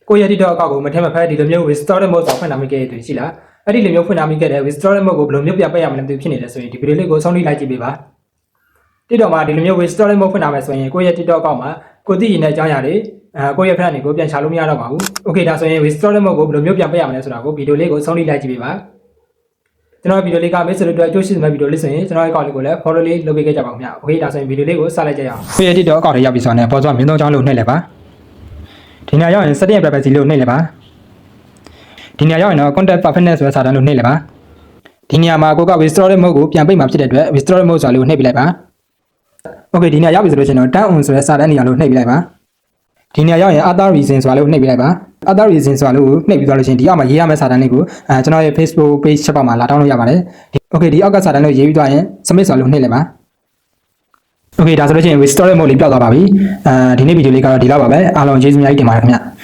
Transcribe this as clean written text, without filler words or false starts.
ကိုယ့်ရဲ့ TikTok အကောင့်ကိုမထည့်မဖက်ဒီလိုမျိုး restored mode ဆိုဖွင့်ထားမိခဲ့တဲ့သူရှိလားအဲ့ဒီလိုမျိုးဖွင့်ထားမိခဲ့တဲ့ restored mode ကိုဘယ်လိုမျိုးပြန်ပိတ်ရမလဲမသိဖြစ်နေတယ်ဆိုရင်ဒီဗီဒီယိုလေးကိုဆုံးဖြတ်လိုက်ကြည့်ပေးပါ TikTok မှာဒီလိုမျိုး restored mode ဖွင့်ထားမယ်ဆိုရင်ကိုယ့်ရဲ့ TikTok အကောင့်မှာကိုသိရင်တဲ့အကြောင်းအရာတွေကိုယ့်ရဲ့ friend တွေကိုပြန်ချလို့မရတော့ပါဘူး Okay ဒါဆိုရင် restored mode ကိုဘယ်လိုမျိုးပြန်ပိတ်ရမလဲဆိုတာကိုဗီဒီယိုလေးကိုဆုံးဖြတ်လိုက်ကြည့်ပေးပါကျွန်တော်ဗီဒီယိုလေးကမိတ်ဆွေတို့အတွက်အကျိုးရှိတဲ့ဗီဒီယိုလေးဆိုရင်ကျွန်တော်ရဲ့ account လေးကိုလည်း follow လေးလုပ်ပေးခဲ့ကြပါဦးခင်ဗျ Okay ဒါဆိုရင်ဗီဒီယိုလေးကိုစလိုက်ကြရအောင်ကိုယ့်ရဲ့ TikTok အကောင့်ထဲရောက်ပြီဆိုတော့ပေါ်စွာမြင်းသုံးချောင်းလို့နှိပ်လိုက်ပါဒီနေရာရောက်ရင် setting privacy လို့နှိပ်လိုက်ပါဒီနေရာရောက်ရင်တော့ content perfectness ဆိုတဲ့စာတန်းလို့နှိပ်လိုက်ပါဒီနေရာမှာကိုက restored mode ကိုပြန်ပိတ်မှာဖြစ်တဲ့အတွက် restored mode ဆိုတာလေးကိုနှိပ်ပြလိုက်ပါ Okay ဒီနေရာရောက်ပြီဆိုလို့ရှိရင်တော့ turn on ဆိုတဲ့စာတန်းနေရာလို့နှိပ်ပြလိုက်ပါဒီနေရာရောက်ရင် other reason ဆိုတာလေးကိုနှိပ်ပြလိုက်ပါ other reason ဆိုတာလေးကိုနှိပ်ပြီးသွားလို့ရှိရင်ဒီအောက်မှာရေးရမယ့်စာတန်းလေးကိုကျွန်တော်ရဲ့ Facebook page ချက်ပေါ်မှာလာတောင်းလို့ရပါတယ် Okay ဒီအောက်ကစာတန်းလေးကိုရေးပြီးသွားရင် submit ဆိုတာလေးကိုနှိပ်လိုက်ပါ Okay ဒါဆိုလို့ရှိရင် restored mode လေးပျောက်သွားပါပြီဒီနေ့ဗီဒီယိုလေးကတော့ဒီလောက်ပါပဲအားလုံးကျေးဇူးအများကြီးတင်ပါတယ်ခင်ဗျ